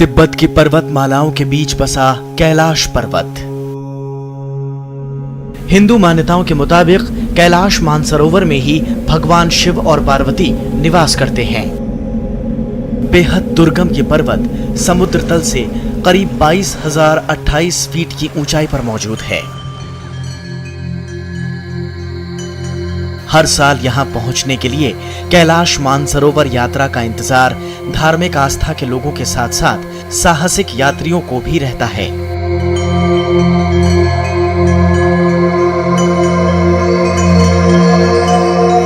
तिब्बत की पर्वतमालाओं के बीच बसा कैलाश पर्वत। हिंदू मान्यताओं के मुताबिक कैलाश मानसरोवर में ही भगवान शिव और पार्वती निवास करते हैं। बेहद दुर्गम ये पर्वत समुद्र तल से करीब 22,028 फीट की ऊंचाई पर मौजूद है। हर साल यहां पहुंचने के लिए कैलाश मानसरोवर यात्रा का इंतजार धार्मिक आस्था के लोगों के साथ साथ साहसिक यात्रियों को भी रहता है।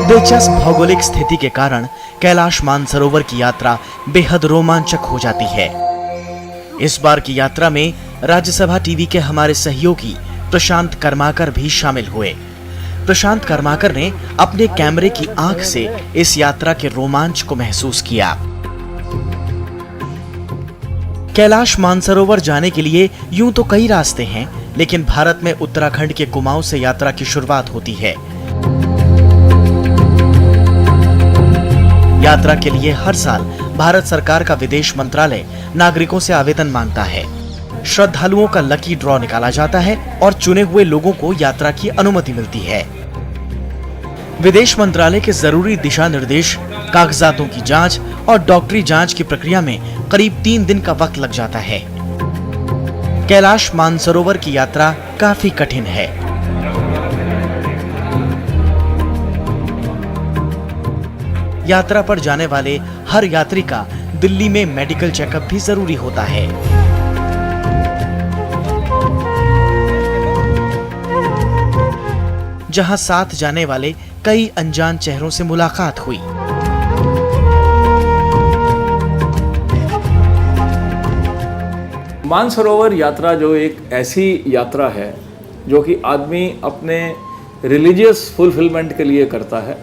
दिलचस्प भौगोलिक स्थिति के कारण कैलाश मानसरोवर की यात्रा बेहद रोमांचक हो जाती है। इस बार की यात्रा में राज्यसभा टीवी के हमारे सहयोगी प्रशांत कर्माकर भी शामिल हुए। प्रशांत कर्माकर ने अपने कैमरे की आंख से इस यात्रा के रोमांच को महसूस किया। कैलाश मानसरोवर जाने के लिए यूं तो कई रास्ते हैं, लेकिन भारत में उत्तराखंड के कुमाऊं से यात्रा की शुरुआत होती है। यात्रा के लिए हर साल भारत सरकार का विदेश मंत्रालय नागरिकों से आवेदन मांगता है। श्रद्धालुओं का लकी ड्रॉ निकाला जाता है और चुने हुए लोगों को यात्रा की अनुमति मिलती है। विदेश मंत्रालय के जरूरी दिशा निर्देश, कागजातों की जांच और डॉक्टरी जांच की प्रक्रिया में करीब 3 दिन का वक्त लग जाता है। कैलाश मानसरोवर की यात्रा काफी कठिन है। यात्रा पर जाने वाले हर यात्री का दिल्ली में मेडिकल चेकअप भी जरूरी होता है। जहां साथ जाने वाले कई अनजान चेहरों से मुलाकात हुई। मानसरोवर यात्रा जो एक ऐसी यात्रा है जो कि आदमी अपने रिलीजियस फुलफिलमेंट के लिए करता है,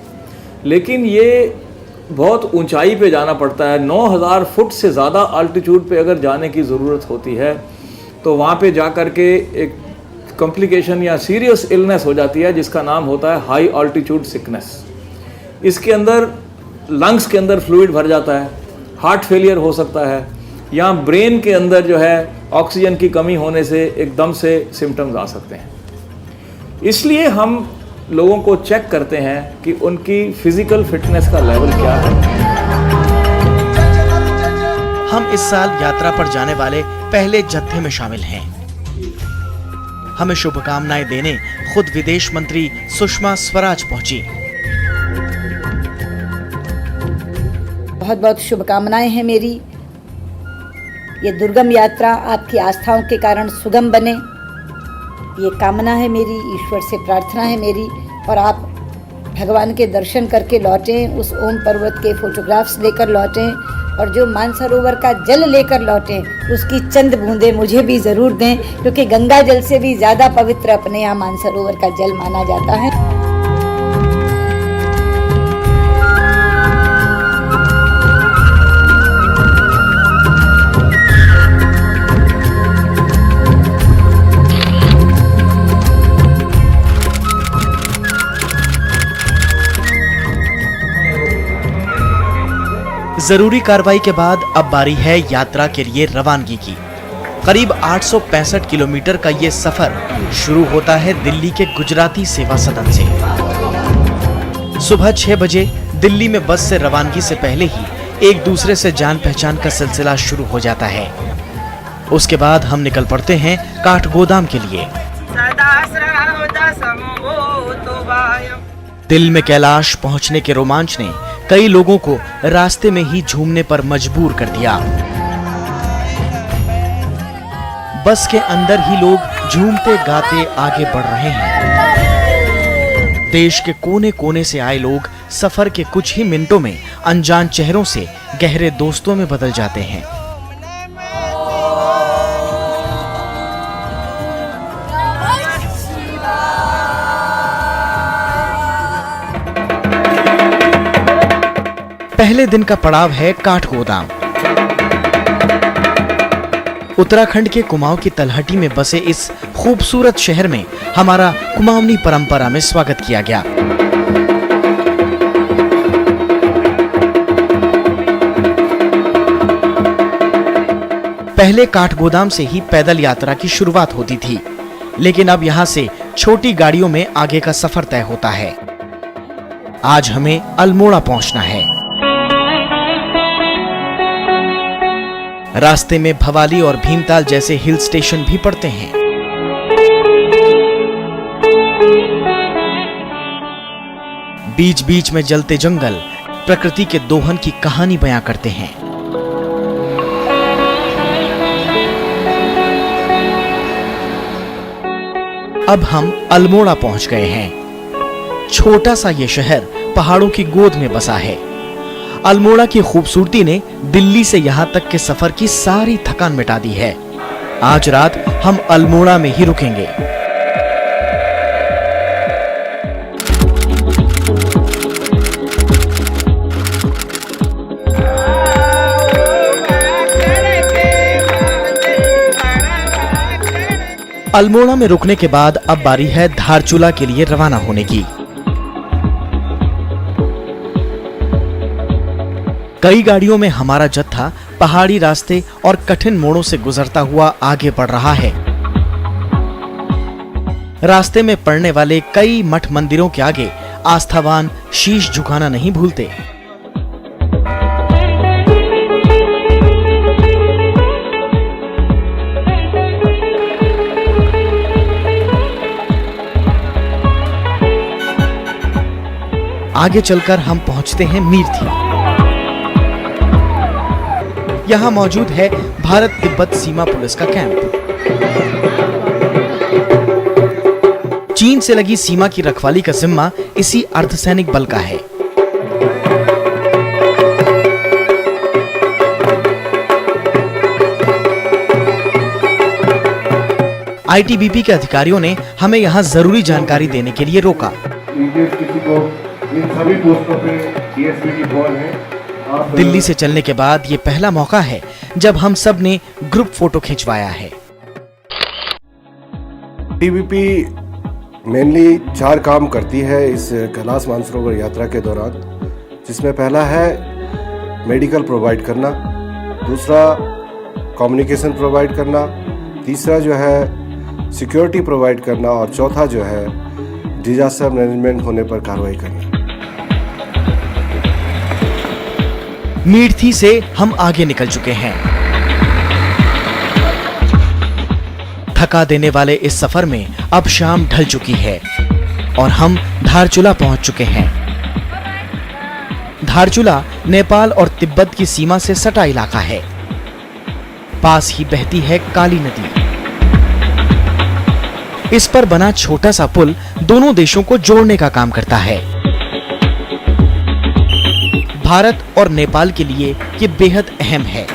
लेकिन ये बहुत ऊंचाई पे जाना पड़ता है। 9,000 फुट से ज़्यादा अल्टीट्यूड पे अगर जाने की ज़रूरत होती है तो वहाँ पे जा कर के एक कॉम्प्लिकेशन या सीरियस इलनेस हो जाती है जिसका नाम होता है हाई अल्टीट्यूड सिकनेस। इसके अंदर लंग्स के अंदर फ्लूइड भर जाता है, हार्ट फेलियर हो सकता है, या ब्रेन के अंदर जो है ऑक्सीजन की कमी होने से एकदम से सिम्टम्स आ सकते हैं। इसलिए हम लोगों को चेक करते हैं कि उनकी फिजिकल फिटनेस का लेवल क्या है। हम इस साल यात्रा पर जाने वाले पहले जत्थे में शामिल हैं। हमें शुभकामनाएं देने खुद विदेश मंत्री सुषमा स्वराज पहुंची। बहुत बहुत शुभकामनाएं हैं मेरी। ये दुर्गम यात्रा आपकी आस्थाओं के कारण सुगम बने, ये कामना है मेरी, ईश्वर से प्रार्थना है मेरी। और आप भगवान के दर्शन करके लौटें, उस ओम पर्वत के फोटोग्राफ्स लेकर लौटें, और जो मानसरोवर का जल लेकर लौटें उसकी चंद बूंदें मुझे भी ज़रूर दें, क्योंकि गंगा जल से भी ज़्यादा पवित्र अपने यहाँ मानसरोवर का जल माना जाता है। जरूरी कार्रवाई के बाद अब बारी है यात्रा के लिए रवानगी की। करीब 865 किलोमीटर का ये सफर शुरू होता है दिल्ली के गुजराती सेवा सदन से। सुबह 6 बजे दिल्ली में बस से रवानगी से पहले ही एक दूसरे से जान पहचान का सिलसिला शुरू हो जाता है। उसके बाद हम निकल पड़ते हैं काठगोदाम के लिए। दिल में कैलाश पहुंचने के रोमांच ने कई लोगों को रास्ते में ही झूमने पर मजबूर कर दिया। बस के अंदर ही लोग झूमते गाते आगे बढ़ रहे हैं। देश के कोने कोने से आए लोग सफर के कुछ ही मिनटों में अनजान चेहरों से गहरे दोस्तों में बदल जाते हैं। पहले दिन का पड़ाव है काठगोदाम। उत्तराखंड के कुमाऊं की तलहटी में बसे इस खूबसूरत शहर में हमारा कुमाऊनी परंपरा में स्वागत किया गया। पहले काठगोदाम से ही पैदल यात्रा की शुरुआत होती थी, लेकिन अब यहाँ से छोटी गाड़ियों में आगे का सफर तय होता है। आज हमें अल्मोड़ा पहुंचना है। रास्ते में भवाली और भीमताल जैसे हिल स्टेशन भी पड़ते हैं। बीच बीच में जलते जंगल प्रकृति के दोहन की कहानी बयां करते हैं। अब हम अल्मोड़ा पहुंच गए हैं। छोटा सा ये शहर पहाड़ों की गोद में बसा है। अल्मोड़ा की खूबसूरती ने दिल्ली से यहां तक के सफर की सारी थकान मिटा दी है। आज रात हम अल्मोड़ा में ही रुकेंगे। अल्मोड़ा में रुकने के बाद अब बारी है धारचूला के लिए रवाना होने की। कई गाड़ियों में हमारा जत्था पहाड़ी रास्ते और कठिन मोड़ों से गुजरता हुआ आगे बढ़ रहा है। रास्ते में पड़ने वाले कई मठ मंदिरों के आगे आस्थावान शीश झुकाना नहीं भूलते। आगे चलकर हम पहुंचते हैं मीरथी। यहां मौजूद है भारत तिब्बत सीमा पुलिस का कैंप। चीन से लगी सीमा की रखवाली का जिम्मा इसी अर्धसैनिक बल का है। आईटीबीपी के अधिकारियों ने हमें यहां जरूरी जानकारी देने के लिए रोका। इन सभी पोस्टों पे डीएसपी की कॉल है। दिल्ली से चलने के बाद ये पहला मौका है जब हम सब ने ग्रुप फोटो खिंचवाया है। टीबीपी मेनली 4 काम करती है इस कैलाश मानसरोवर यात्रा के दौरान, जिसमें पहला है मेडिकल प्रोवाइड करना, दूसरा कम्युनिकेशन प्रोवाइड करना, तीसरा जो है सिक्योरिटी प्रोवाइड करना और चौथा जो है डिजास्टर मैनेजमेंट होने पर कार्रवाई करना। मीरथी से हम आगे निकल चुके हैं। थका देने वाले इस सफर में अब शाम ढल चुकी है और हम धारचूला पहुंच चुके हैं। धारचूला नेपाल और तिब्बत की सीमा से सटा इलाका है। पास ही बहती है काली नदी। इस पर बना छोटा सा पुल दोनों देशों को जोड़ने का काम करता है। भारत और नेपाल के लिए ये बेहद अहम है।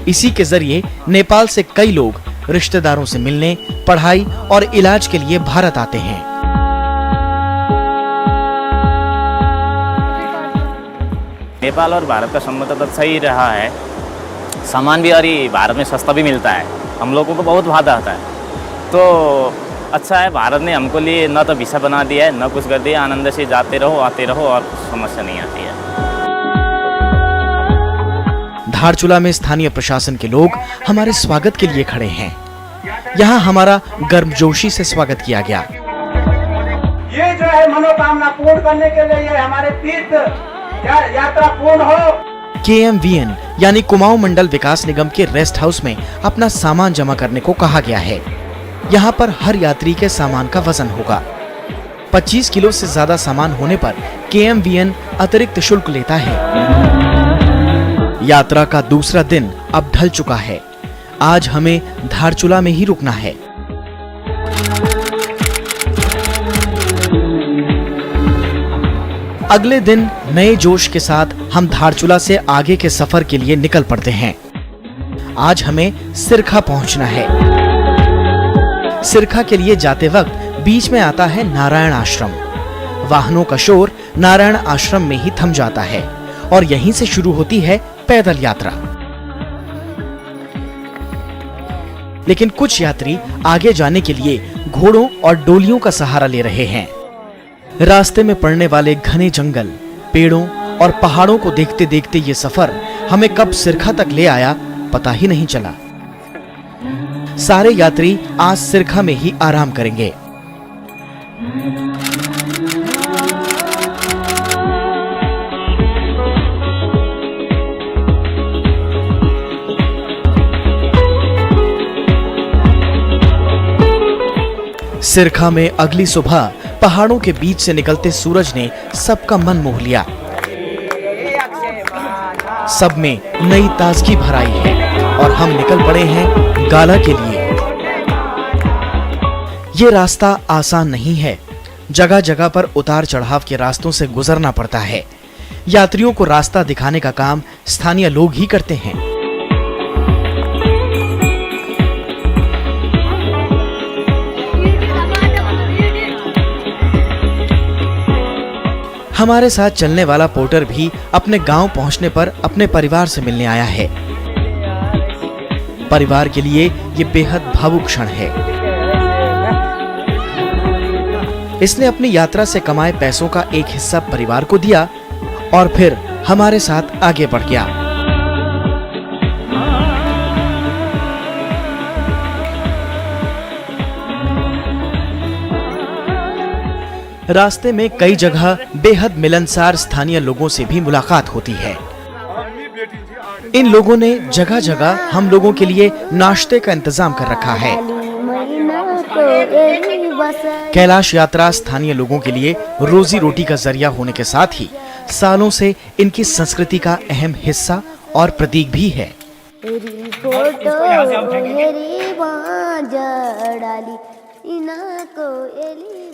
इसी के जरिए नेपाल से कई लोग रिश्तेदारों से मिलने, पढ़ाई और इलाज के लिए भारत आते हैं। नेपाल और भारत का संबंध तो सही रहा है। सामान भी और भारत में सस्ता भी मिलता है। हम लोगों को बहुत फायदा आता है। तो अच्छा है, भारत ने हमको लिए न तो वीसा बना दिया है न कुछ कर दिया। आनंद से जाते रहो आते रहो और कुछ समस्या नहीं आती है। धारचूला में स्थानीय प्रशासन के लोग हमारे स्वागत के लिए खड़े हैं। यहाँ हमारा गर्मजोशी से स्वागत किया गया। ये जो है मनोकामना पूर्ण करने के लिए ये हमारे तीर्थ यात्रा पूर्ण हो। KMVN यानी कुमाऊं मंडल विकास निगम के रेस्ट हाउस में अपना सामान जमा करने को कहा गया है। यहाँ पर हर यात्री के सामान का वजन होगा। 25 किलो से ज्यादा सामान होने पर KMVN अतिरिक्त शुल्क लेता है। यात्रा का दूसरा दिन अब ढल चुका है। आज हमें धारचूला में ही रुकना है। अगले दिन नए जोश के साथ हम धारचूला से आगे के सफर के लिए निकल पड़ते हैं। आज हमें सिरखा पहुंचना है। सिरखा के लिए जाते वक्त बीच में आता है नारायण आश्रम। वाहनों का शोर नारायण आश्रम में ही थम जाता है और यहीं से शुरू होती है पैदल यात्रा। लेकिन कुछ यात्री आगे जाने के लिए घोड़ों और डोलियों का सहारा ले रहे हैं। रास्ते में पड़ने वाले घने जंगल, पेड़ों और पहाड़ों को देखते देखते ये सफर हमें कब सिरखा तक ले आया पता ही नहीं चला। सारे यात्री आज सिरखा में ही आराम करेंगे। सिरखा में अगली सुबह पहाड़ों के बीच से निकलते सूरज ने सबका मन मोह लिया। सब में नई ताजगी भर आई है और हम निकल पड़े हैं गाला के लिए। ये रास्ता आसान नहीं है, जगह जगह पर उतार चढ़ाव के रास्तों से गुजरना पड़ता है। यात्रियों को रास्ता दिखाने का काम स्थानीय लोग ही करते हैं। हमारे साथ चलने वाला पोर्टर भी अपने गांव पहुंचने पर अपने परिवार से मिलने आया है। परिवार के लिए ये बेहद भावुक क्षण है। इसने अपनी यात्रा से कमाए पैसों का एक हिस्सा परिवार को दिया और फिर हमारे साथ आगे बढ़ गया। रास्ते में कई जगह बेहद मिलनसार स्थानीय लोगों से भी मुलाकात होती है। इन लोगों ने जगह जगह हम लोगों के लिए नाश्ते का इंतजाम कर रखा है। कैलाश यात्रा स्थानीय लोगों के लिए रोजी रोटी का जरिया होने के साथ ही सालों से इनकी संस्कृति का अहम हिस्सा और प्रतीक भी है।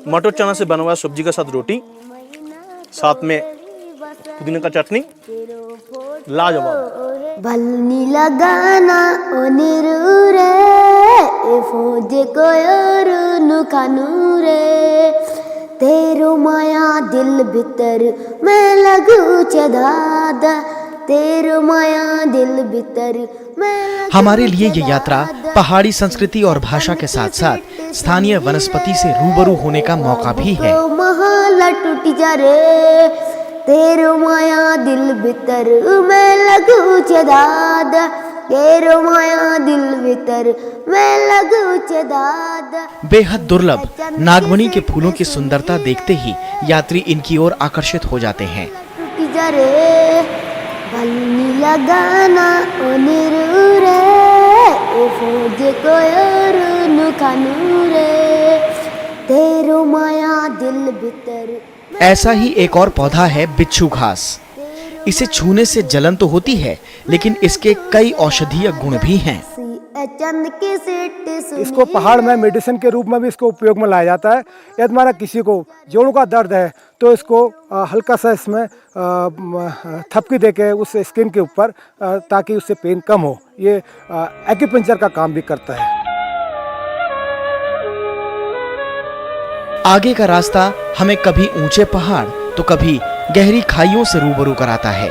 मटर चना से बना हुआ सब्जी के साथ रोटी, साथ में पुदीने का चटनी, लाजवाब। बलनी लगाना ओ निरूरे ए फौजे को योरू खानू रे तेरो माया दिल भीतर मैं लगू चदादा तेरो माया दिल भीतर मैं। हमारे लिए ये यात्रा पहाड़ी संस्कृति और भाषा के साथ साथ स्थानीय वनस्पति से रूबरू होने का मौका भी है। महला टूट जा रे तेरो माया दिल भीतर मैं लगू चदाद तेरो माया दिल भीतर मैं लगू चदाद। बेहद दुर्लभ नागमणि के फूलों की सुंदरता देखते ही यात्री इनकी ओर आकर्षित हो जाते हैं। टूट जा रे बलनी लगाना ओ निरूरे ए फौजे को योरू खानू रे तेरो माया दिल भीतर। ऐसा ही एक और पौधा है बिच्छू घास। इसे छूने से जलन तो होती है, लेकिन इसके कई औषधीय गुण भी हैं। इसको पहाड़ में मेडिसिन के रूप में भी इसको उपयोग में लाया जाता है। यदि हमारा किसी को जोड़ों का दर्द है तो इसको हल्का सा इसमें थपकी देके उस स्किन के ऊपर ताकि उससे पेन कम हो। ये एक्यूपंक्चर का काम भी करता है। आगे का रास्ता हमें कभी ऊंचे पहाड़ तो कभी गहरी खाइयों से रूबरू कराता है।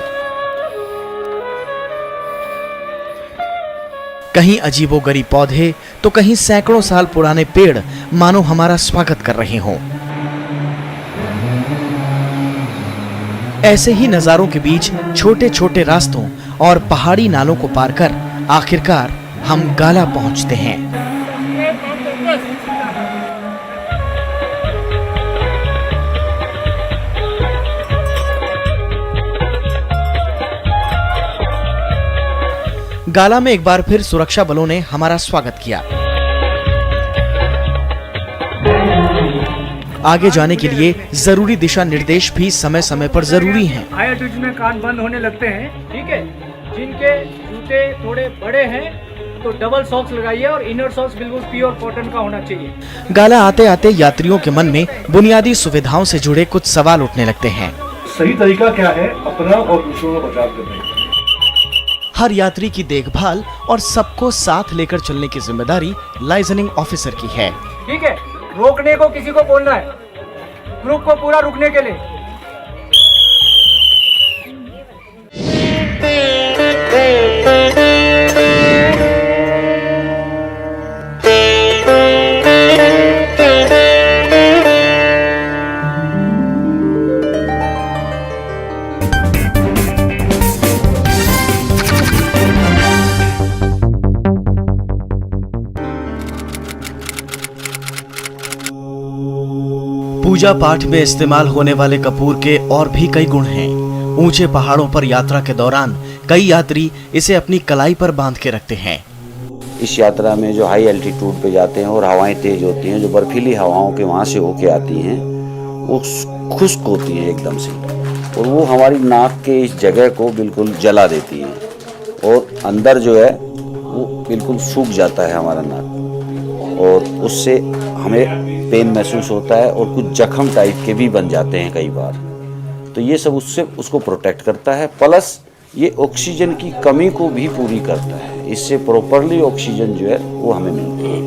कहीं अजीबोगरीब पौधे तो कहीं सैकड़ों साल पुराने पेड़ मानो हमारा स्वागत कर रहे हों। ऐसे ही नजारों के बीच छोटे छोटे रास्तों और पहाड़ी नालों को पार कर आखिरकार हम गाला पहुंचते हैं। गाला में एक बार फिर सुरक्षा बलों ने हमारा स्वागत किया। आगे जाने के लिए जरूरी दिशा निर्देश भी समय समय पर जरूरी हैं। हाई एल्टीट्यूड में कान बंद होने लगते हैं, ठीक है। जिनके जूते थोड़े बड़े हैं तो डबल सॉक्स लगाइए और इनर सॉक्स बिल्कुल प्योर कॉटन का होना चाहिए। गाला आते आते यात्रियों के मन में बुनियादी सुविधाओं से जुड़े कुछ सवाल उठने लगते हैं। सही तरीका क्या है अपना और दूसरों का बचाव करने का? हर यात्री की देखभाल और सबको साथ लेकर चलने की जिम्मेदारी लाइजनिंग ऑफिसर की है। ठीक है, रोकने को किसी को बोलना है, ग्रुप को पूरा रुकने के लिए। पूजा पाठ में इस्तेमाल होने वाले कपूर के और भी कई गुण हैं। ऊंचे पहाड़ों पर यात्रा के दौरान कई यात्री इसे अपनी कलाई पर बांध के रखते हैं। इस यात्रा में जो हाई एल्टीट्यूड पे जाते हैं और हवाएं तेज होती हैं, जो बर्फीली हवाओं के वहाँ से होके आती हैं, वो खुश्क होती हैं एकदम से, और वो हमारी नाक के इस जगह को बिल्कुल जला देती हैं, और अंदर जो है वो बिल्कुल सूख जाता है हमारा नाक, और उससे हमें पेन महसूस होता है और कुछ जख्म टाइप के भी बन जाते हैं कई बार। तो ये सब उसको प्रोटेक्ट करता है, प्लस ये ऑक्सीजन की कमी को भी पूरी करता है। इससे प्रॉपरली ऑक्सीजन जो है वो हमें मिलती है।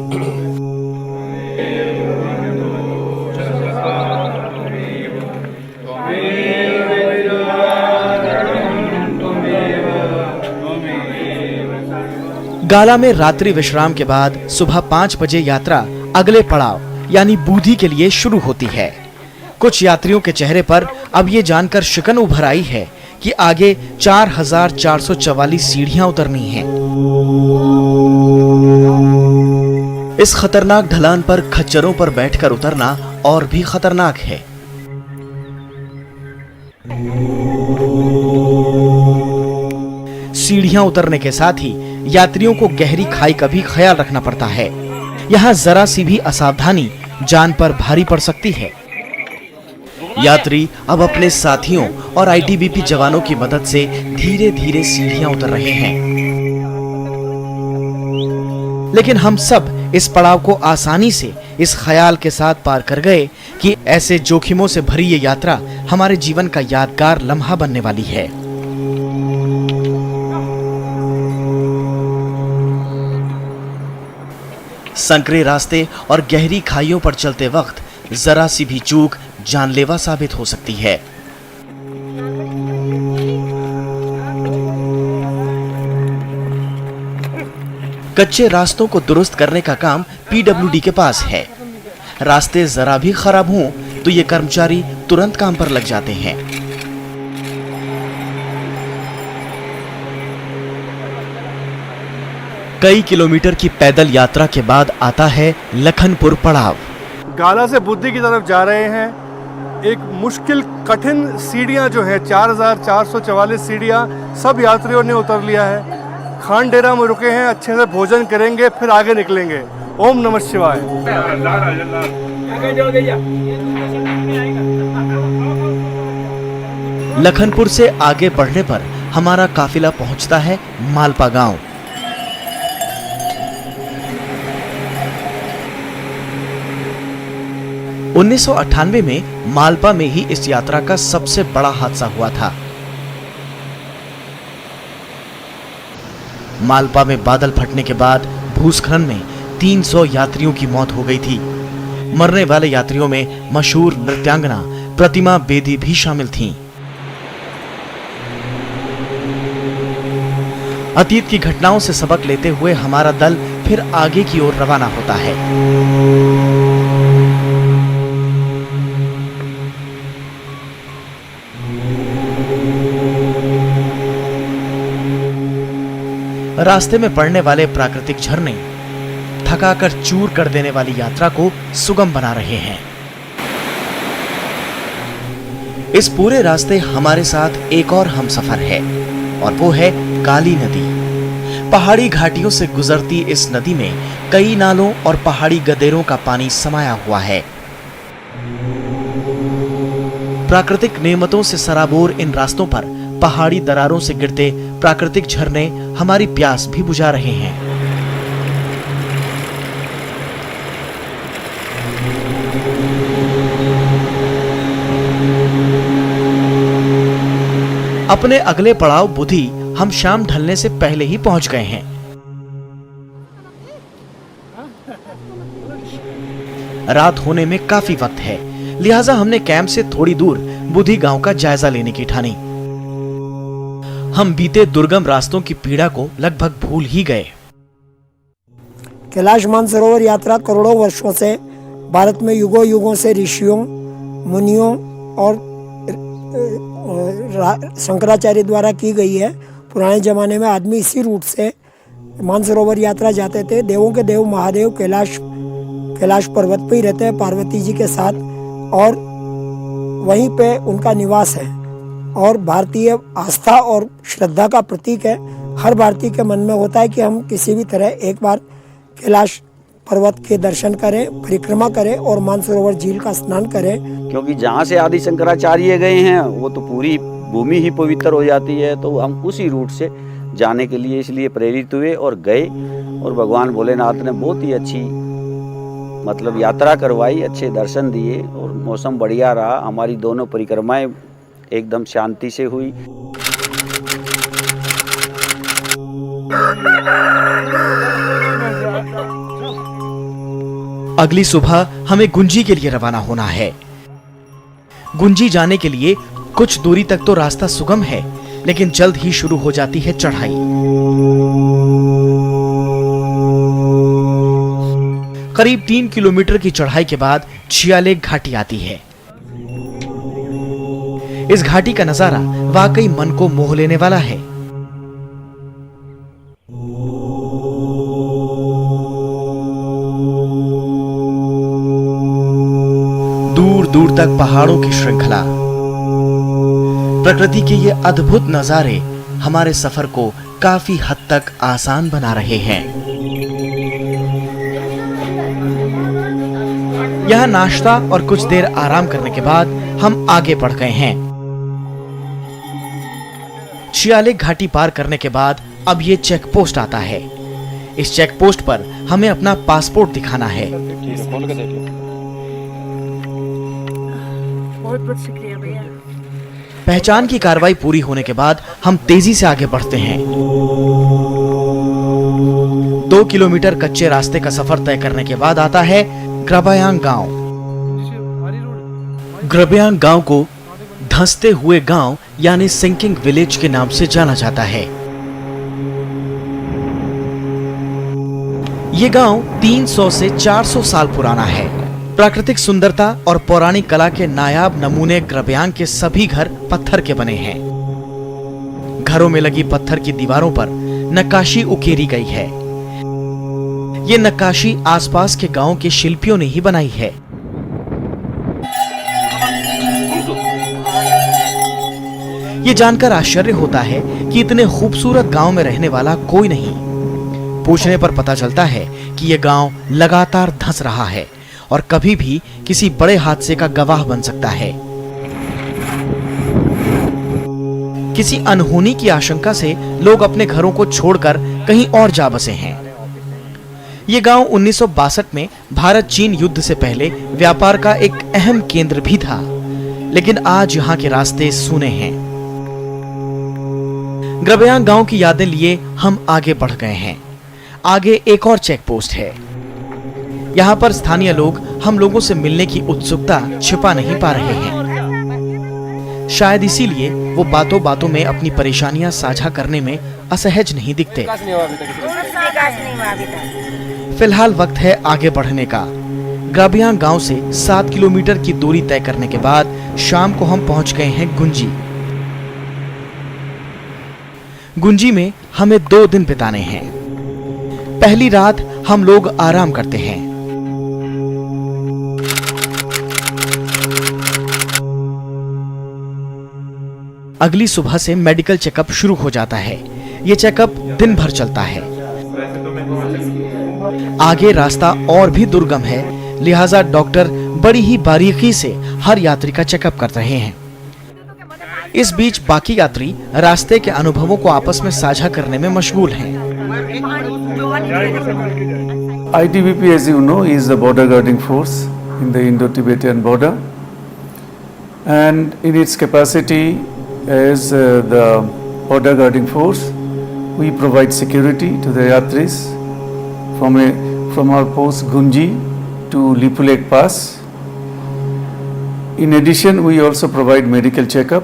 गाला में रात्रि विश्राम के बाद सुबह 5 बजे यात्रा अगले पड़ाव यानी बूधी के लिए शुरू होती है। कुछ यात्रियों के चेहरे पर अब ये जानकर शिकन उभर आई है कि आगे 4444 सीढ़ियां उतरनी हैं। इस खतरनाक ढलान पर खच्चरों पर बैठकर उतरना और भी खतरनाक है। सीढ़ियां उतरने के साथ ही यात्रियों को गहरी खाई का भी ख्याल रखना पड़ता है। यहाँ जरा सी भी असावधानी जान पर भारी पड़ सकती है। यात्री अब अपने साथियों और आईटीबीपी जवानों की मदद से धीरे धीरे सीढ़ियां उतर रहे हैं, लेकिन हम सब इस पड़ाव को आसानी से इस ख्याल के साथ पार कर गए कि ऐसे जोखिमों से भरी ये यात्रा हमारे जीवन का यादगार लम्हा बनने वाली है। संकरे रास्ते और गहरी खाइयों पर चलते वक्त जरा सी भी चूक जानलेवा साबित हो सकती है। कच्चे रास्तों को दुरुस्त करने का काम पीडब्ल्यूडी के पास है। रास्ते जरा भी खराब हों तो ये कर्मचारी तुरंत काम पर लग जाते हैं। कई किलोमीटर की पैदल यात्रा के बाद आता है लखनपुर पड़ाव। गाला से बुद्धि की तरफ जा रहे हैं। एक मुश्किल कठिन सीढ़ियां जो है 4444 सीढ़ियां सब यात्रियों ने उतर लिया है। खान डेरा में रुके हैं, अच्छे से भोजन करेंगे फिर आगे निकलेंगे। ओम नमः शिवाय। लखनपुर से आगे बढ़ने पर हमारा काफिला पहुंचता है मालपा गांव। उन्नीस 1998 में मालपा में ही इस यात्रा का सबसे बड़ा हादसा हुआ था। मालपा में बादल फटने के बाद भूस्खलन में 300 यात्रियों की मौत हो गई थी। मरने वाले यात्रियों में मशहूर नृत्यांगना प्रतिमा बेदी भी शामिल थीं। अतीत की घटनाओं से सबक लेते हुए हमारा दल फिर आगे की ओर रवाना होता है। रास्ते में पड़ने वाले प्राकृतिक झरने थकाकर चूर कर देने वाली यात्रा को सुगम बना रहे हैं। इस पूरे रास्ते हमारे साथ एक और हमसफर है और वो है काली नदी। पहाड़ी घाटियों से गुजरती इस नदी में कई नालों और पहाड़ी गदेरों का पानी समाया हुआ है। प्राकृतिक नेमतों से सराबोर इन रास्तों पर पहाड़ी दरारों से गिरते प्राकृतिक झरने हमारी प्यास भी बुझा रहे हैं। अपने अगले पड़ाव बुधी हम शाम ढलने से पहले ही पहुंच गए हैं। रात होने में काफी वक्त है, लिहाजा हमने कैंप से थोड़ी दूर बुधी गांव का जायजा लेने की ठानी। हम बीते दुर्गम रास्तों की पीड़ा को लगभग भूल ही गए। कैलाश मानसरोवर यात्रा करोड़ों वर्षों से भारत में युगों युगों से ऋषियों, मुनियों और शंकराचार्य द्वारा की गई है। पुराने जमाने में आदमी इसी रूट से मानसरोवर यात्रा जाते थे। देवों के देव महादेव कैलाश पर्वत पर ही रहते हैं पार्वती जी के साथ, और वहीं पे उनका निवास है और भारतीय आस्था और श्रद्धा का प्रतीक है। हर भारतीय के मन में होता है कि हम किसी भी तरह एक बार कैलाश पर्वत के दर्शन करें, परिक्रमा करें और मानसरोवर झील का स्नान करें। क्योंकि जहाँ से आदि शंकराचार्य गए हैं वो तो पूरी भूमि ही पवित्र हो जाती है, तो हम उसी रूट से जाने के लिए इसलिए प्रेरित हुए और गए। और भगवान भोलेनाथ ने बहुत ही अच्छी मतलब यात्रा करवाई, अच्छे दर्शन दिए और मौसम बढ़िया रहा। हमारी दोनों परिक्रमाएं एकदम शांति से हुई। अगली सुबह हमें गुंजी के लिए रवाना होना है। गुंजी जाने के लिए कुछ दूरी तक तो रास्ता सुगम है, लेकिन जल्द ही शुरू हो जाती है चढ़ाई। करीब 3 किलोमीटर की चढ़ाई के बाद छियालेक घाटी आती है। इस घाटी का नजारा वाकई मन को मोह लेने वाला है। दूर दूर तक पहाड़ों की श्रृंखला, प्रकृति के ये अद्भुत नजारे हमारे सफर को काफी हद तक आसान बना रहे हैं। यहाँ नाश्ता और कुछ देर आराम करने के बाद हम आगे बढ़ गए हैं। छियालेक घाटी पार करने के बाद अब ये चेक पोस्ट आता है। इस चेक पोस्ट पर हमें अपना पासपोर्ट दिखाना है। बहुत शुक्रिया भैया। पहचान की कार्रवाई पूरी होने के बाद हम तेजी से आगे बढ़ते हैं। 2 किलोमीटर कच्चे रास्ते का सफर तय करने के बाद आता है ग्रबयांग गांव। ग्रबयांग गांव को धंसते हुए गांव यानी सिंकिंग विलेज के नाम से जाना जाता है। ये गांव 300 से 400 साल पुराना है। प्राकृतिक सुंदरता और पौराणिक कला के नायाब नमूने ग्रबयांग के सभी घर पत्थर के बने हैं। घरों में लगी पत्थर की दीवारों पर नक्काशी उकेरी गई है। ये नक्काशी आसपास के गांवों के शिल्पियों ने ही बनाई है। ये जानकर आश्चर्य होता है कि इतने खूबसूरत गांव में रहने वाला कोई नहीं। पूछने पर पता चलता है कि यह गांव लगातार धंस रहा है और कभी भी किसी बड़े हादसे का गवाह बन सकता है। किसी अनहोनी की आशंका से लोग अपने घरों को छोड़कर कहीं और जा बसे हैं। ये गांव 1962 में भारत चीन युद्ध से पहले व्यापार का एक अहम केंद्र भी था, लेकिन आज यहाँ के रास्ते सूने हैं। ग्रबयांग गांव की यादें लिए हम आगे बढ़ गए हैं। आगे एक और चेक पोस्ट है। यहाँ पर स्थानीय लोग हम लोगों से मिलने की उत्सुकता छिपा नहीं पा रहे हैं। शायद इसीलिए वो बातों बातों में अपनी परेशानियां साझा करने में असहज नहीं दिखते। फिलहाल वक्त है आगे बढ़ने का। ग्रबयांग गांव से 7 किलोमीटर की दूरी तय करने के बाद शाम को हम पहुंच गए हैं गुंजी। गुंजी में हमें 2 दिन बिताने हैं। पहली रात हम लोग आराम करते हैं। अगली सुबह से मेडिकल चेकअप शुरू हो जाता है। ये चेकअप दिन भर चलता है। आगे रास्ता और भी दुर्गम है, लिहाजा डॉक्टर बड़ी ही बारीकी से हर यात्री का चेकअप कर रहे हैं। इस बीच बाकी यात्री रास्ते के अनुभवों को आपस में साझा करने में मशगूल हैं। ITBP, as you know, is the border guarding force in the Indo-Tibetan border, and in its capacity as the border guarding force, we provide security to the yatris from our post Gunji to Lipulek Pass. In addition, we also provide medical checkup.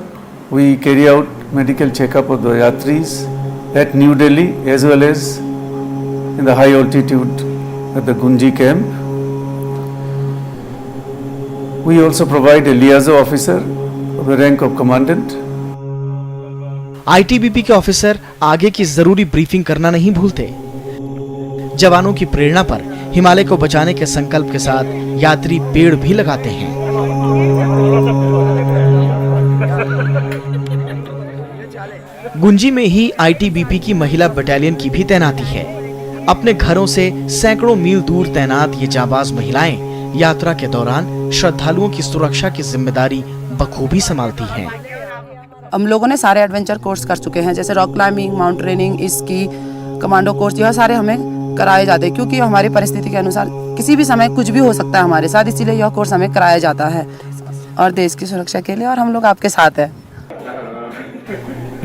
We carry out medical checkup of the yatris at New Delhi as well as in the high altitude at the Gunji camp. We also provide a liaison officer of the rank of commandant. ITBP के officer आगे की जरूरी briefing करना नहीं भूलते। जवानों की प्रेरणा पर हिमालय को बचाने के संकल्प के साथ यात्री पेड़ भी लगाते हैं। गुंजी में ही आईटीबीपी की महिला बटालियन की भी तैनाती है। अपने घरों से सैकड़ों मील दूर तैनात ये जाबाज महिलाएं यात्रा के दौरान श्रद्धालुओं की सुरक्षा की जिम्मेदारी बखूबी संभालती हैं। हम लोगों ने सारे एडवेंचर कोर्स कर चुके हैं, जैसे rock climbing, mountaineering, ski, commando course, यह सारे हमें कराए जाते हैं क्योंकि हमारी परिस्थिति के अनुसार किसी भी समय कुछ भी हो सकता है हमारे साथ, इसीलिए यह कोर्स हमें कराया जाता है और देश की सुरक्षा के लिए, और हम लोग आपके साथ हैं।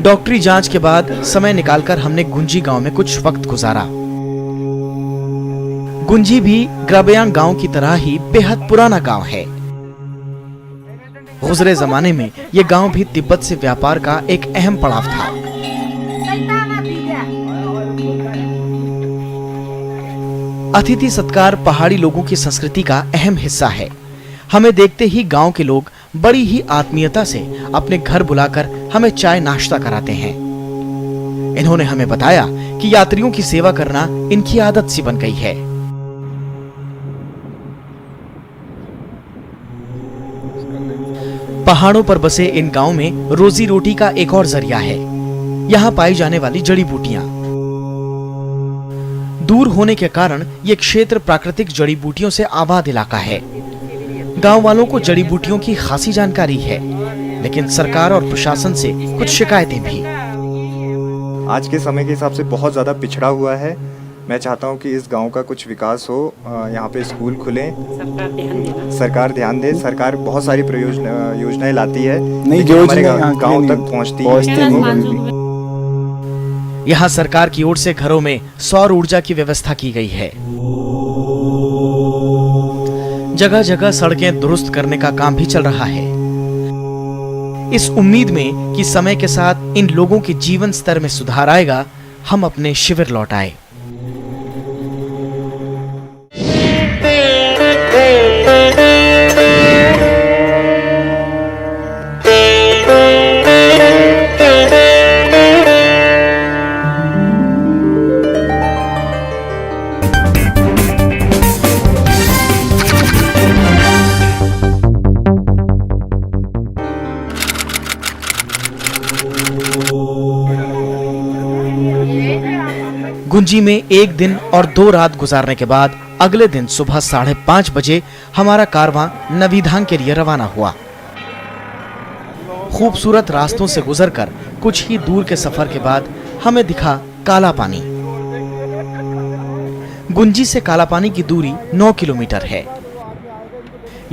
डॉक्टरी जांच के बाद समय निकालकर हमने गुंजी गांव में कुछ वक्त गुजारा। गुंजी भी ग्राबयांग गांव की तरह ही बेहद पुराना गांव है। गुजरे जमाने में यह गांव भी तिब्बत से व्यापार का एक अहम पड़ाव था। अतिथि सत्कार पहाड़ी लोगों की संस्कृति का अहम हिस्सा है। हमें देखते ही गांव के लोग बड़ी ही आत्मीयता से अपने घर बुलाकर हमें चाय नाश्ता कराते हैं। इन्होंने हमें बताया कि यात्रियों की सेवा करना इनकी आदत सी बन गई है। पहाड़ों पर बसे इन गांव में रोजी रोटी का एक और जरिया है। यहाँ पाई जाने वाली जड़ी बूटियां। दूर होने के कारण ये क्षेत्र प्राकृतिक जड़ी बूटियों से आबाद इलाका है। गांव वालों को जड़ी बूटियों की खासी जानकारी है, लेकिन सरकार और प्रशासन से कुछ शिकायतें भी। आज के समय के हिसाब से बहुत ज़्यादा पिछड़ा हुआ है। मैं चाहता हूं कि इस गांव का कुछ विकास हो, यहाँ पे स्कूल खुले, सरकार ध्यान दे। सरकार बहुत सारी योजनाएं लाती है, लेकिन हमारे गांव तक पहुँचती नहीं। यहाँ सरकार की ओर से घरों में सौर ऊर्जा की व्यवस्था की गई है। जगह जगह सड़कें दुरुस्त करने का काम भी चल रहा है, इस उम्मीद में कि समय के साथ इन लोगों के जीवन स्तर में सुधार आएगा। हम अपने शिविर लौट आए। गुंजी में एक दिन और 2 रात गुजारने के बाद अगले दिन सुबह 5:30 बजे हमारा कारवां नवीधांग के लिए रवाना हुआ। खूबसूरत रास्तों से गुजरकर कुछ ही दूर के सफर के बाद हमें दिखा काला पानी। गुंजी से काला पानी की दूरी 9 किलोमीटर है।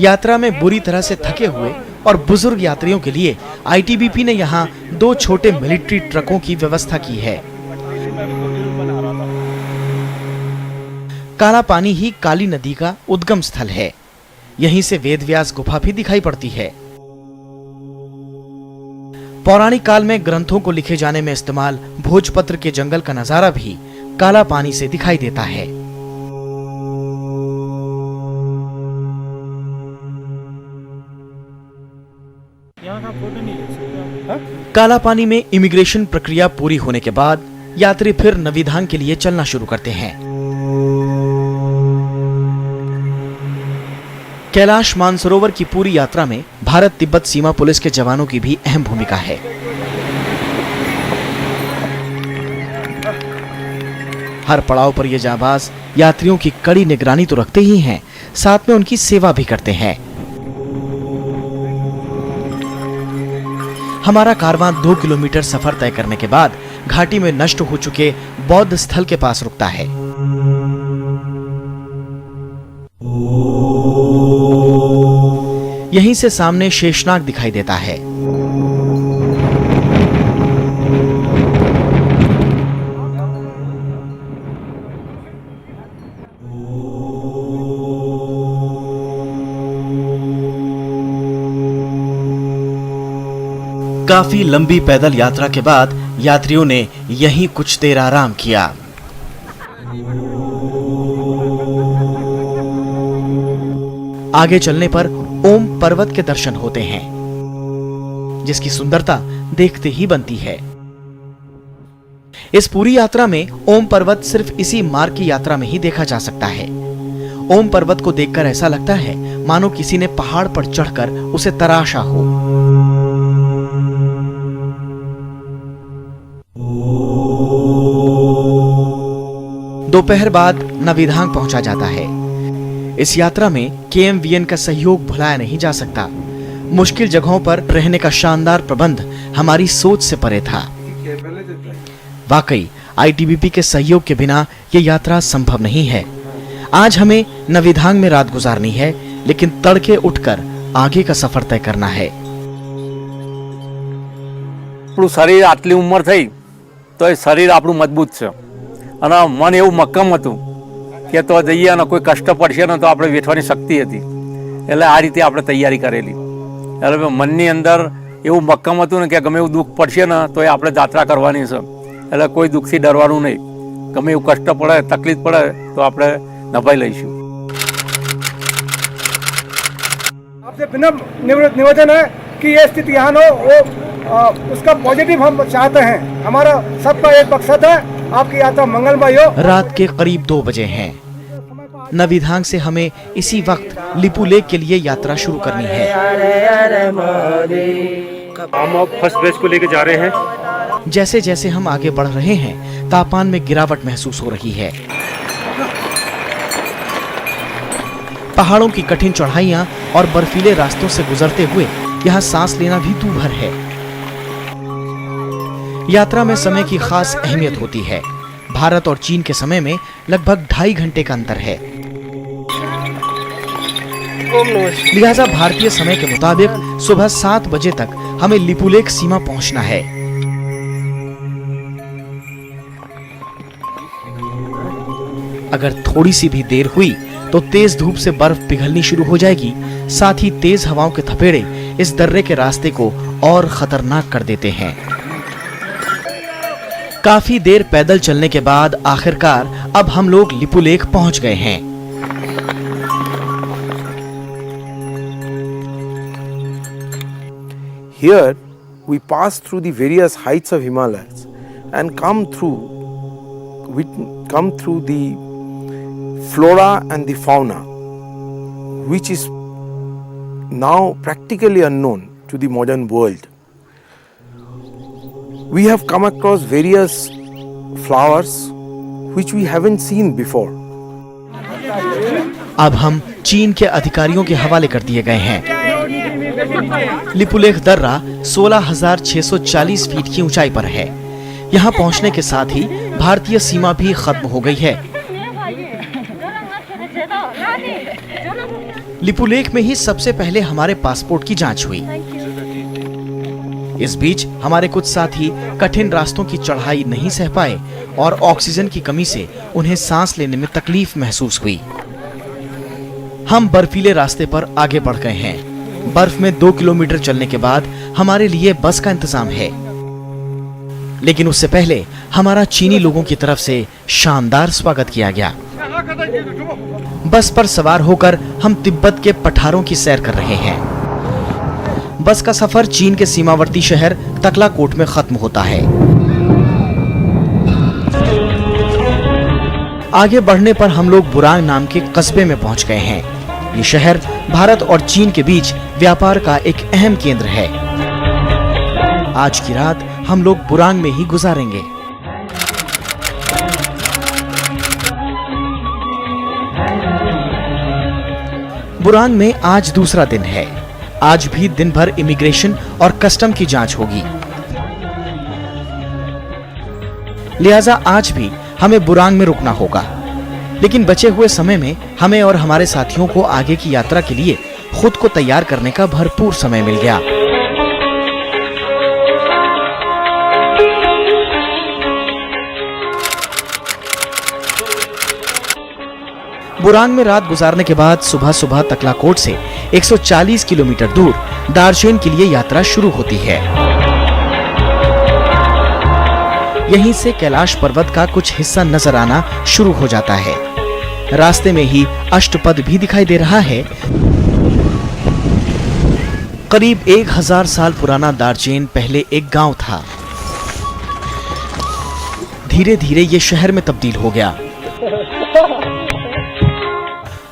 यात्रा में बुरी तरह से थके हुए और बुजुर्ग यात्रियों के लिए आईटीबीपी ने यहाँ 2 छोटे मिलिट्री ट्रकों की व्यवस्था की है। काला पानी ही काली नदी का उद्गम स्थल है। यहीं से वेदव्यास गुफा भी दिखाई पड़ती है। पौराणिक काल में ग्रंथों को लिखे जाने में इस्तेमाल भोजपत्र के जंगल का नजारा भी काला पानी से दिखाई देता है। काला पानी में इमिग्रेशन प्रक्रिया पूरी होने के बाद यात्री फिर नवीधांग के लिए चलना शुरू करते हैं। कैलाश मानसरोवर की पूरी यात्रा में भारत तिब्बत सीमा पुलिस के जवानों की भी अहम भूमिका है। हर पड़ाव पर ये जाबाज यात्रियों की कड़ी निगरानी तो रखते ही हैं, साथ में उनकी सेवा भी करते हैं। हमारा कारवां 2 किलोमीटर सफर तय करने के बाद घाटी में नष्ट हो चुके बौद्ध स्थल के पास रुकता है। यहीं से सामने शेषनाग दिखाई देता है। काफी लंबी पैदल यात्रा के बाद यात्रियों ने यहीं कुछ देर आराम किया। आगे चलने पर ओम पर्वत के दर्शन होते हैं, जिसकी सुंदरता देखते ही बनती है। इस पूरी यात्रा में ओम पर्वत सिर्फ इसी मार्ग की यात्रा में ही देखा जा सकता है। ओम पर्वत को देखकर ऐसा लगता है मानो किसी ने पहाड़ पर चढ़कर उसे तराशा हो। दोपहर बाद नवीधांग पहुंचा जाता है। इस यात्रा में KMVN का सहयोग भुलाया नहीं जा सकता। मुश्किल जगहों पर रहने का शानदार प्रबंध हमारी सोच से परे था। वाकई ITBP के सहयोग के बिना ये यात्रा संभव नहीं है। आज हमें नवीधांग में रात गुजारनी है, लेकिन तड़के उठकर आगे का सफर तय करना है। આપણું શરીર આટલી ઉંમર થઈ તો એ શરીર આપણું મજબૂત છે અને મન એવું મક્કમ હતું કે તો જઈએ અને કોઈ કષ્ટ પડશે ને તો આપણે વેઠવાની શક્તિ હતી, એટલે આ રીતે આપણે તૈયારી કરેલી। એટલે મનની અંદર એવું મક્કમ હતું ને કે ગમે એવું દુઃખ પડશે ને તો એ આપણે જાત્રા કરવાની છે, એટલે કોઈ દુઃખથી ડરવાનું નહીં। ગમે એવું કષ્ટ પડે તકલીફ પડે તો આપણે નભાઈ લઈશું। आपसे निवेदन है कि ये स्थिति यहाँ हो, वो उसका पॉजिटिव हम चाहते हैं। हमारा सबका एक मकसद है, आपकी यात्रा मंगलमय हो। रात के करीब 2 बजे हैं। नवीधांग से हमें इसी वक्त लिपू लेक के लिए यात्रा शुरू करनी है। हम अब फर्स्ट बेस को लेकर जा रहे हैं। जैसे जैसे हम आगे बढ़ रहे हैं, तापमान में गिरावट महसूस हो रही है। पहाड़ों की कठिन चढ़ाइयां और बर्फीले रास्तों से गुजरते हुए यहाँ सांस लेना भी दूभर है। यात्रा में समय की खास अहमियत होती है। भारत और चीन के समय में लगभग 2.5 घंटे का अंतर है। लिहाजा भारतीय समय के मुताबिक सुबह 7 बजे तक हमें लिपुलेख सीमा पहुंचना है। अगर थोड़ी सी भी देर हुई तो तेज धूप से बर्फ पिघलनी शुरू हो जाएगी। साथ ही तेज हवाओं के थपेड़े इस दर्रे के रास्ते को और खतरनाक कर देते हैं। काफी देर पैदल चलने के बाद आखिरकार अब हम लोग लिपुलेख पहुंच गए हैं। Here we pass through the various heights of Himalayas and come through the flora and the fauna, which is now practically unknown to the modern world. We have come across various flowers which we haven't seen before. अब हम चीन के अधिकारियों के हवाले कर दिए गए हैं। लिपुलेख दर्रा 16,640 फीट की ऊंचाई पर है। यहाँ पहुँचने के साथ ही भारतीय सीमा भी खत्म हो गई है। लिपुलेख में ही सबसे पहले हमारे पासपोर्ट की जांच हुई। इस बीच हमारे कुछ साथी कठिन रास्तों की चढ़ाई नहीं सह पाए और ऑक्सीजन की कमी से उन्हें सांस लेने में तकलीफ महसूस हुई। हम बर्फीले रास्ते पर आगे बढ़ गए हैं। बर्फ में 2 किलोमीटर चलने के बाद हमारे लिए बस का इंतजाम है, लेकिन उससे पहले हमारा चीनी लोगों की तरफ से शानदार स्वागत किया गया। बस पर सवार होकर हम तिब्बत के पठारों की सैर कर रहे हैं। बस का सफर चीन के सीमावर्ती शहर तकलाकोट में खत्म होता है। आगे बढ़ने पर हम लोग बुरांग नाम के कस्बे में पहुंच गए हैं। ये शहर भारत और चीन के बीच व्यापार का एक अहम केंद्र है। आज की रात हम लोग बुरांग में ही गुजारेंगे। बुरांग में आज दूसरा दिन है। आज भी दिन भर इमिग्रेशन और कस्टम की जांच होगी। लिहाजा आज भी हमें बुरांग में रुकना होगा, लेकिन बचे हुए समय में हमें और हमारे साथियों को आगे की यात्रा के लिए खुद को तैयार करने का भरपूर समय मिल गया। बुरांग में रात गुजारने के बाद सुबह सुबह तकलाकोट से 140 किलोमीटर दूर दार्जिलिंग के लिए यात्रा शुरू होती है। यहीं से कैलाश पर्वत का कुछ हिस्सा नजर आना शुरू हो जाता है। रास्ते में ही अष्टपद भी दिखाई दे रहा है। करीब 1000 साल पुराना दार्जिलिंग पहले एक गांव था। धीरे धीरे ये शहर में तब्दील हो गया।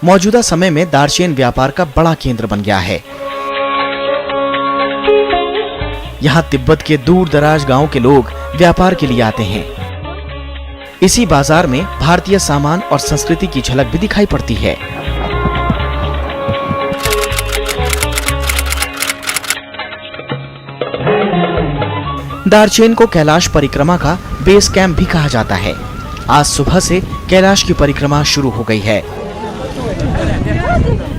मौजूदा समय में दार्जिलिंग व्यापार का बड़ा केंद्र बन गया है। यहाँ तिब्बत के दूर दराज गांव के लोग व्यापार के लिए आते हैं। इसी बाजार में भारतीय सामान और संस्कृति की झलक भी दिखाई पड़ती है। दार्चेन को कैलाश परिक्रमा का बेस कैंप भी कहा जाता है। आज सुबह से कैलाश की परिक्रमा शुरू हो गई है।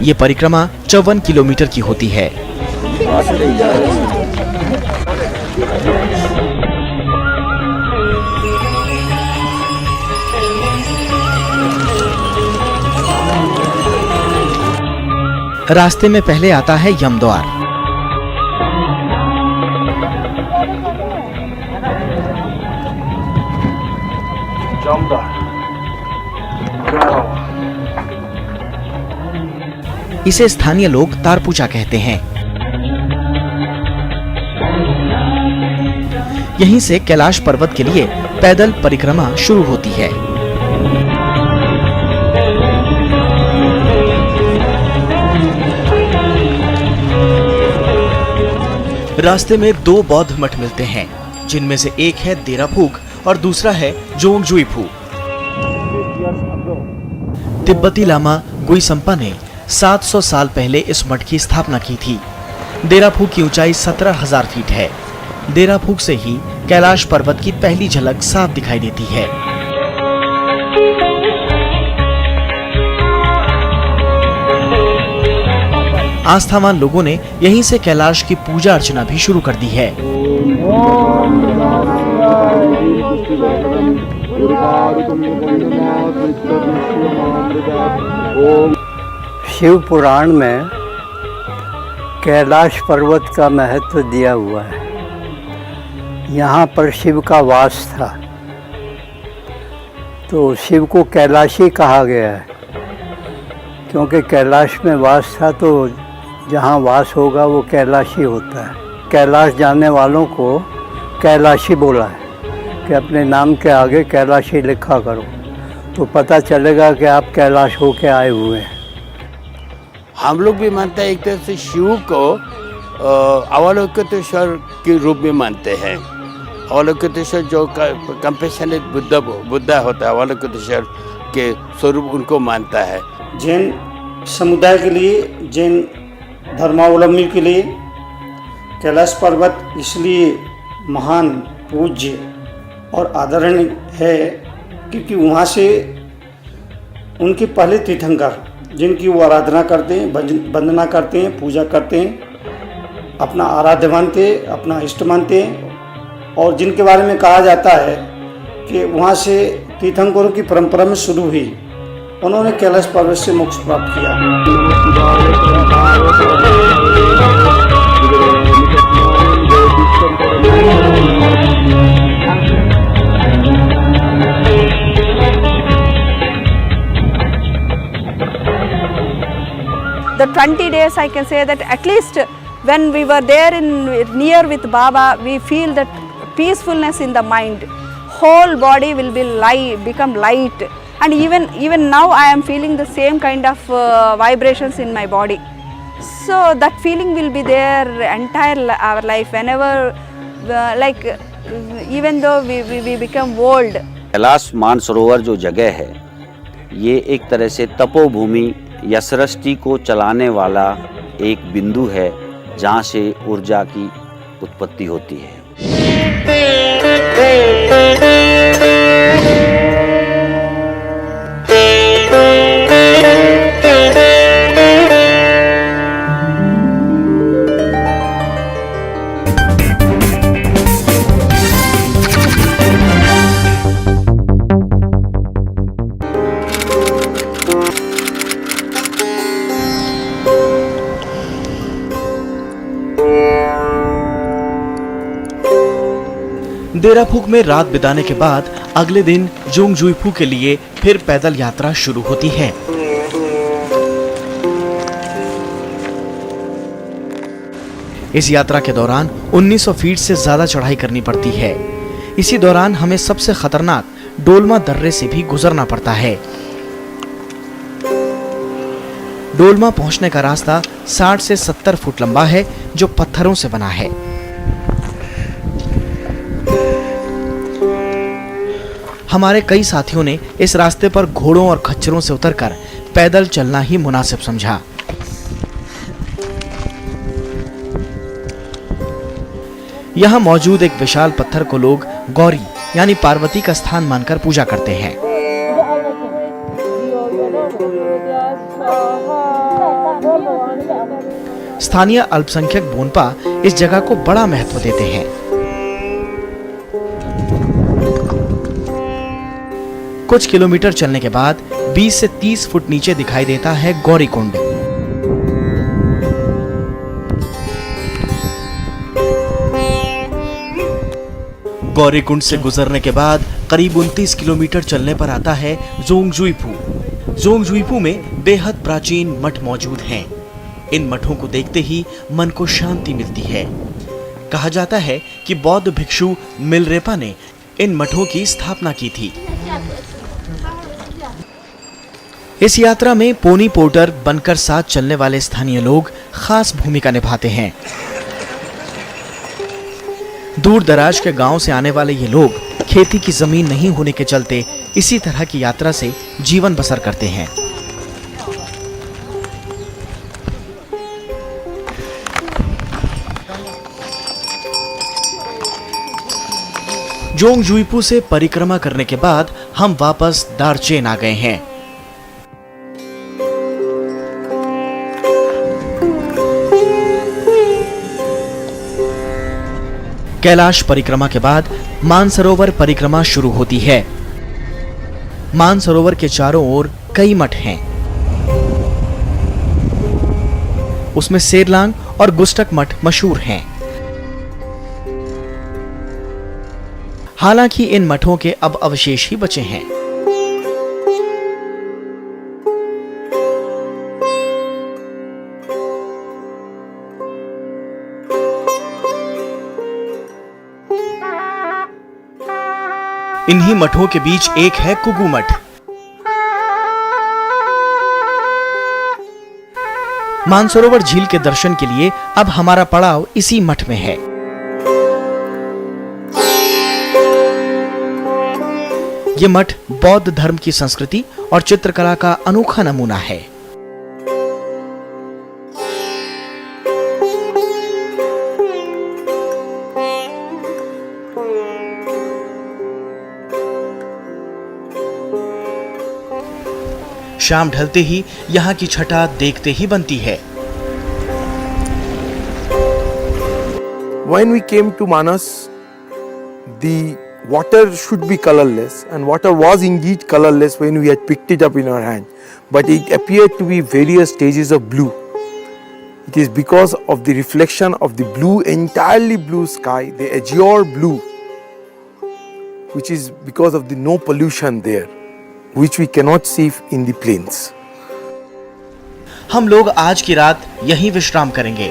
ये परिक्रमा 54 किलोमीटर की होती है। रास्ते में पहले आता है यमद्वार। इसे स्थानीय लोग तारपूजा कहते हैं। यहीं से कैलाश पर्वत के लिए पैदल परिक्रमा शुरू होती है। रास्ते में 2 बौद्ध मठ मिलते हैं, जिनमें से एक है देराफूक और दूसरा है जोंगजुईफू। तिब्बती लामा गुइसम्पा ने 700 साल पहले इस मठ की स्थापना की थी। देराफूक की ऊंचाई 17,000 फीट है। देराफूक से ही कैलाश पर्वत की पहली झलक साफ दिखाई देती है। आस्थावान लोगों ने यहीं से कैलाश की पूजा अर्चना भी शुरू कर दी है। शिव पुराण में कैलाश पर्वत का महत्व दिया हुआ है। यहाँ पर शिव का वास था, तो शिव को कैलाशी कहा गया है, क्योंकि कैलाश में वास था, तो जहाँ वास होगा वो कैलाशी होता है। कैलाश जाने वालों को कैलाशी बोला है कि अपने नाम के आगे कैलाशी लिखा करो, तो पता चलेगा कि आप कैलाश होके आए हुए हैं। हम लोग भी मानते हैं, एक तरह से शिव को अवलोकितेश्वर के रूप में मानते हैं। अवलोकितेश्वर जो कंपैशनेट बुद्धा होता है, अवलोकितेश्वर के स्वरूप उनको मानता है। जैन समुदाय के लिए, जैन धर्मावलंबी के लिए कैलाश पर्वत इसलिए महान, पूज्य और आदरणीय है क्योंकि वहाँ से उनके पहले तीर्थंकर, जिनकी वो आराधना करते हैं, वंदना करते हैं, पूजा करते हैं, अपना आराध्य मानते हैं, अपना इष्ट मानते हैं, और जिनके बारे में कहा जाता है कि वहाँ से तीर्थंकरों की परंपरा में शुरू हुई, उन्होंने कैलाश पर्वत से मोक्ष प्राप्त किया। The 20 days, I can say that at least when we were there near with Baba, we feel that peacefulness in the mind. Whole body will be become light, and even now I am feeling the same kind of vibrations in my body. So that feeling will be there entire our life. Whenever even though we become old. Kailash Mansarovar जो जगह है, ये एक तरह से तपोभूमि या सृष्टि को चलाने वाला एक बिंदु है, जहाँ से ऊर्जा की उत्पत्ति होती है। देराफूक में रात बिताने के बाद अगले दिन जोंगजुईफू के लिए फिर पैदल यात्रा शुरू होती है। इस यात्रा के दौरान 1900 फीट से ज्यादा चढ़ाई करनी पड़ती है। इसी दौरान हमें सबसे खतरनाक डोलमा दर्रे से भी गुजरना पड़ता है। डोलमा पहुंचने का रास्ता 60 से 70 फुट लंबा है, जो पत्थरों से बना है। हमारे कई साथियों ने इस रास्ते पर घोड़ों और खच्चरों से उतरकर पैदल चलना ही मुनासिब समझा। यहाँ मौजूद एक विशाल पत्थर को लोग गौरी यानी पार्वती का स्थान मानकर पूजा करते हैं। स्थानीय अल्पसंख्यक बोनपा इस जगह को बड़ा महत्व देते हैं। कुछ किलोमीटर चलने के बाद 20 से 30 फुट नीचे दिखाई देता है गौरी कुंड। गौरी कुंड से गुजरने के बाद करीब 29 किलोमीटर चलने पर आता है जोंगजुईपू। जोंगजुईपू में बेहद प्राचीन मठ मौजूद हैं। इन मठों को देखते ही मन को शांति मिलती है। कहा जाता है कि बौद्ध भिक्षु मिलरेपा ने इन मठों की स्थापना की थी। इस यात्रा में पोनी पोर्टर बनकर साथ चलने वाले स्थानीय लोग खास भूमिका निभाते हैं। दूर दराज के गांव से आने वाले ये लोग खेती की जमीन नहीं होने के चलते इसी तरह की यात्रा से जीवन बसर करते हैं। जोंगजुईपू से परिक्रमा करने के बाद हम वापस दार्चेन आ गए हैं। कैलाश परिक्रमा के बाद मानसरोवर परिक्रमा शुरू होती है। मानसरोवर के चारों ओर कई मठ हैं। उसमें सेरलांग और गुस्टक मठ मशहूर हैं। हालांकि इन मठों के अब अवशेष ही बचे हैं। इन्हीं मठों के बीच एक है कुगू मठ। मानसरोवर झील के दर्शन के लिए अब हमारा पड़ाव इसी मठ में है। ये मठ बौद्ध धर्म की संस्कृति और चित्रकला का अनोखा नमूना है। शाम ढलते ही यहाँ की छटा देखते ही बनती है। When we came to Manas, the water should be colorless, and water was indeed colorless when we had picked it up in our hand, but it appeared to be various stages of blue. It is because of the reflection of the blue, entirely blue sky, the azure blue, which is because of the no pollution there, which we cannot see in the plains. हम लोग आज की रात यहीं विश्राम करेंगे।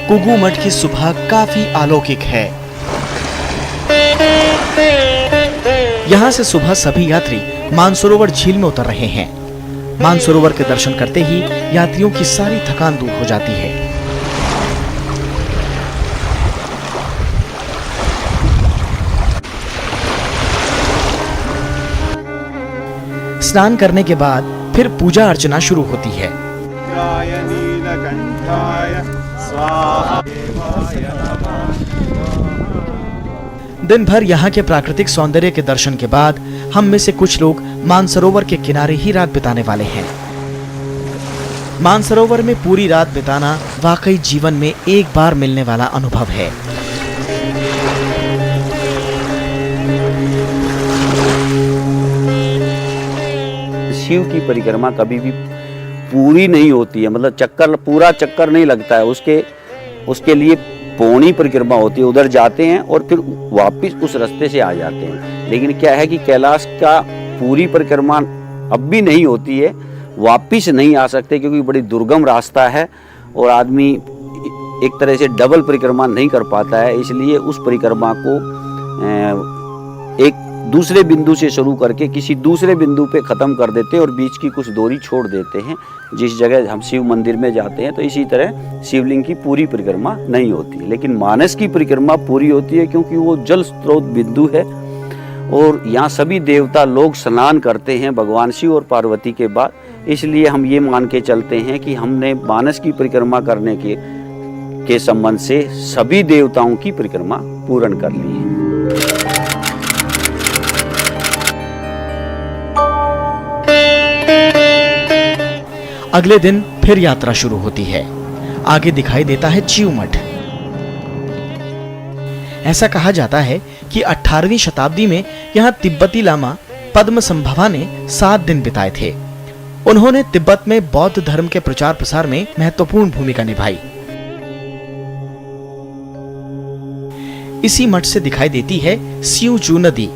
कुगू मठ की सुबह काफी अलौकिक है। यहाँ से सुबह सभी यात्री मानसरोवर झील में उतर रहे हैं। मानसरोवर के दर्शन करते ही यात्रियों की सारी थकान दूर हो जाती है। स्नान करने के बाद फिर पूजा अर्चना शुरू होती है। दिन भर यहाँ के प्राकृतिक सौंदर्य के दर्शन के बाद हम में से कुछ लोग मानसरोवर के किनारे ही रात बिताने वाले हैं। मानसरोवर में पूरी रात बिताना वाकई जीवन में एक बार मिलने वाला अनुभव है। शिव की परिक्रमा कभी भी पूरी नहीं होती है, मतलब चक्कर पूरा चक्कर नहीं लगता है। उसके लिए पौनी परिक्रमा होती है, उधर जाते हैं और फिर वापस उस रास्ते से आ जाते हैं। लेकिन क्या है कि कैलाश का पूरी परिक्रमा अब भी नहीं होती है, वापस नहीं आ सकते क्योंकि बड़ी दुर्गम रास्ता है और आदमी एक तरह से डबल परिक्रमा नहीं कर पाता है। इसलिए उस परिक्रमा को एक दूसरे बिंदु से शुरू करके किसी दूसरे बिंदु पे ख़त्म कर देते हैं और बीच की कुछ दूरी छोड़ देते हैं। जिस जगह हम शिव मंदिर में जाते हैं तो इसी तरह शिवलिंग की पूरी परिक्रमा नहीं होती, लेकिन मानस की परिक्रमा पूरी होती है, क्योंकि वो जल स्रोत बिंदु है और यहाँ सभी देवता लोग स्नान करते हैं भगवान शिव और पार्वती के बाद। इसलिए हम ये मान के चलते हैं कि हमने मानस की परिक्रमा करने के संबंध से सभी देवताओं की परिक्रमा पूर्ण कर ली है। अगले दिन फिर यात्रा शुरू होती है। आगे दिखाई देता है चिऊ मठ। ऐसा कहा जाता है कि 18वीं शताब्दी में यहाँ तिब्बती लामा पद्मसंभवा ने 7 दिन बिताए थे। उन्होंने तिब्बत में बौद्ध धर्म के प्रचार प्रसार में महत्वपूर्ण भूमिका निभाई। इसी मठ से दिखाई देती है सियूचू नदी।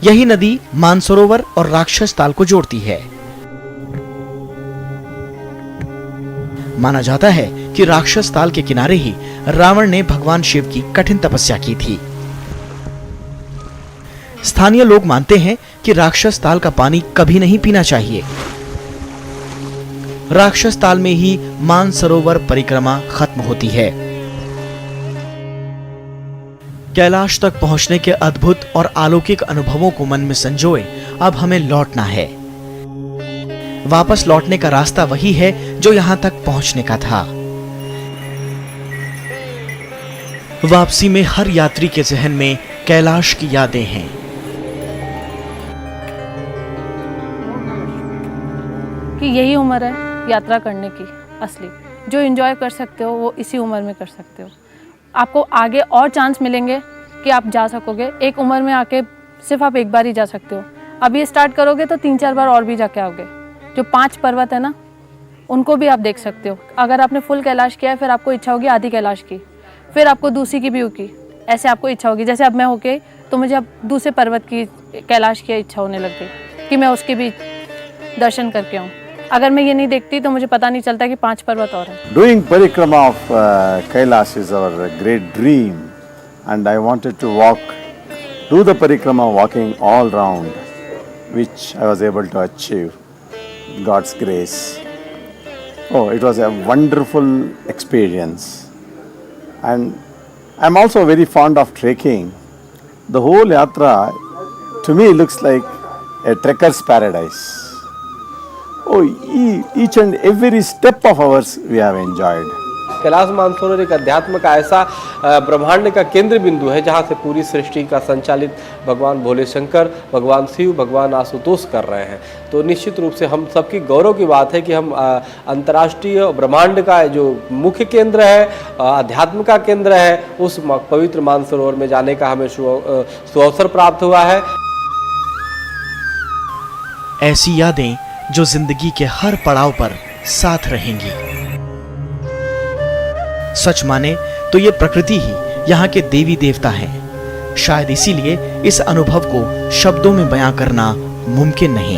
यही नदी मानसरोवर और राक्षस ताल को जोड़ती है। माना जाता है कि राक्षस ताल के किनारे ही रावण ने भगवान शिव की कठिन तपस्या की थी। स्थानीय लोग मानते हैं कि राक्षस ताल का पानी कभी नहीं पीना चाहिए। राक्षस ताल में ही मानसरोवर परिक्रमा खत्म होती है। कैलाश तक पहुंचने के अद्भुत और अलौकिक अनुभवों को मन में संजोए अब हमें लौटना है। वापस लौटने का रास्ता वही है जो यहां तक पहुंचने का था। वापसी में हर यात्री के जहन में कैलाश की यादें हैं। कि यही उम्र है यात्रा करने की असली, जो एंजॉय कर सकते हो वो इसी उम्र में कर सकते हो। आपको आगे और चांस मिलेंगे कि आप जा सकोगे। एक उम्र में आके सिर्फ आप एक बार ही जा सकते हो। अब ये स्टार्ट करोगे तो 3-4 बार और भी जाके आओगे। जो 5 पर्वत है ना, उनको भी आप देख सकते हो। अगर आपने फुल कैलाश किया है, फिर आपको इच्छा होगी आधी कैलाश की, फिर आपको दूसरी की भी होगी, ऐसे आपको इच्छा होगी। जैसे अब मैं होके तो मुझे अब दूसरे पर्वत की कैलाश की इच्छा होने लग गई कि मैं उसके भी दर्शन करके आऊँ। अगर मैं ये नहीं देखती तो मुझे पता नहीं चलता कि 5 पर्वत और हैं। Doing parikrama of Kailash is our great dream, and I wanted to do the parikrama walking all round, which I was able to achieve. God's grace. Oh, it was a wonderful experience, and I'm also very fond of trekking. The whole yatra to me looks like a trekker's paradise. Oh, each and every step of ours we have enjoyed. Kailash Mansarovar एक अध्यात्म का ऐसा ब्रह्मांड का केंद्र बिंदु है जहाँ से पूरी सृष्टि का संचालित भगवान भोले शंकर, भगवान शिव, भगवान आशुतोष कर रहे हैं। तो निश्चित रूप से हम सबकी गौरव की बात है कि हम अंतर्राष्ट्रीय ब्रह्मांड का जो मुख्य केंद्र है, अध्यात्म का केंद्र है, उस पवित्र मानसरोवर में जाने का हमें सुअवसर प्राप्त हुआ है। ऐसी यादें जो जिंदगी के हर पड़ाव पर साथ रहेंगी। सच माने तो ये प्रकृति ही यहाँ के देवी देवता हैं। शायद इसीलिए इस अनुभव को शब्दों में बयां करना मुमकिन नहीं।